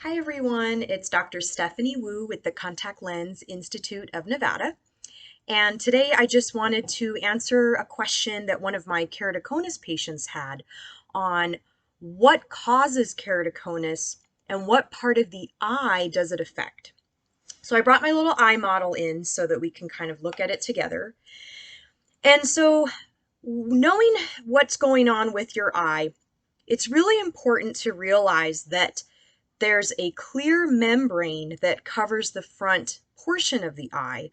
Hi everyone, it's Dr. Stephanie Wu with the Contact Lens Institute of Nevada. And today I just wanted to answer a question that one of my keratoconus patients had on what causes keratoconus and what part of the eye does it affect. So I brought my little eye model in so that we can kind of look at it together. And so knowing what's going on with your eye, it's really important to realize that there's a clear membrane that covers the front portion of the eye.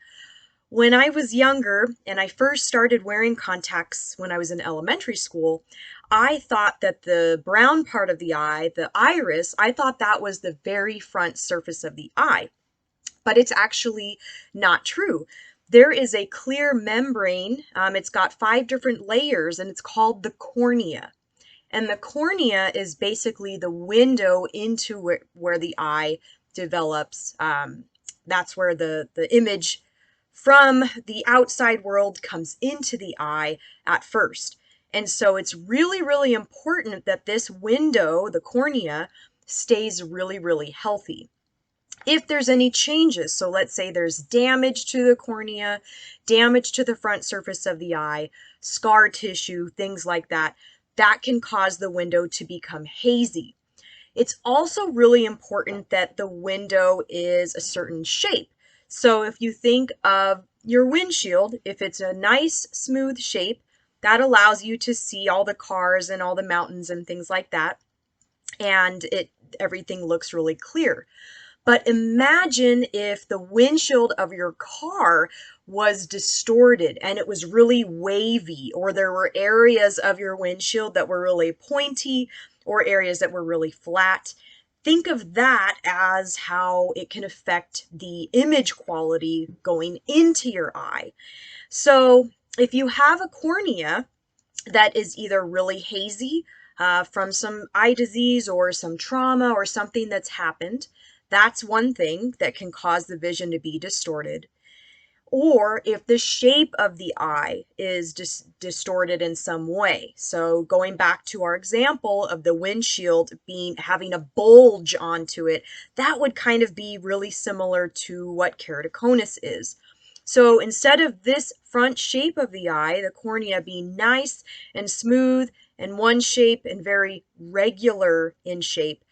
When I was younger and I first started wearing contacts when I was in elementary school, I thought that the brown part of the eye, the iris, I thought that was the very front surface of the eye. But it's actually not true. There is a clear membrane. It's got 5 different layers and it's called the cornea. And the cornea is basically the window into where the eye develops. That's where the image from the outside world comes into the eye at first. And so it's really, really important that this window, the cornea, stays really, really healthy. If there's any changes, so let's say there's damage to the cornea, damage to the front surface of the eye, scar tissue, things like that, that can cause the window to become hazy. It's also really important that the window is a certain shape. So if you think of your windshield, if it's a nice smooth shape, that allows you to see all the cars and all the mountains and things like that, and everything looks really clear. But imagine if the windshield of your car was distorted and it was really wavy, or there were areas of your windshield that were really pointy or areas that were really flat. Think of that as how it can affect the image quality going into your eye. So if you have a cornea that is either really hazy from some eye disease or some trauma or something that's happened, that's one thing that can cause the vision to be distorted. Or if the shape of the eye is distorted in some way. So going back to our example of the windshield having a bulge onto it, that would kind of be really similar to what keratoconus is. So instead of this front shape of the eye, the cornea being nice and smooth and one shape and very regular in shape,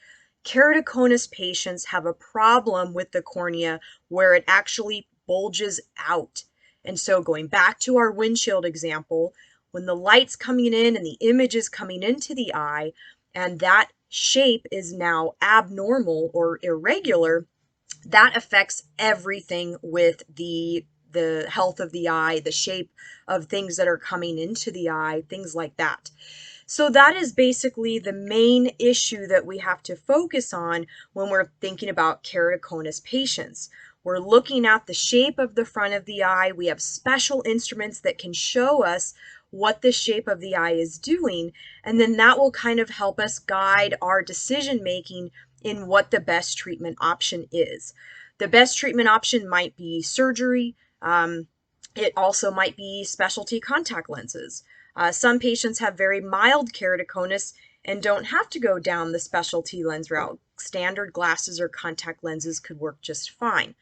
keratoconus patients have a problem with the cornea where it actually bulges out. And so going back to our windshield example, when the light's coming in and the image is coming into the eye, and that shape is now abnormal or irregular, that affects everything with the health of the eye, the shape of things that are coming into the eye, things like that. So that is basically the main issue that we have to focus on when we're thinking about keratoconus patients. We're looking at the shape of the front of the eye. We have special instruments that can show us what the shape of the eye is doing, and then that will kind of help us guide our decision making in what the best treatment option is. The best treatment option might be surgery. It also might be specialty contact lenses. Some patients have very mild keratoconus and don't have to go down the specialty lens route. Standard glasses or contact lenses could work just fine.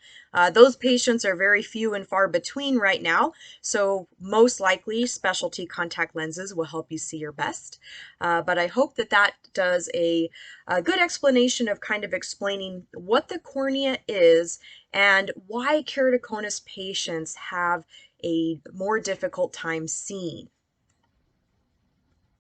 Those patients are very few and far between right now, so most likely specialty contact lenses will help you see your best. But I hope that that does a good explanation of kind of explaining what the cornea is and why keratoconus patients have a more difficult time seeing.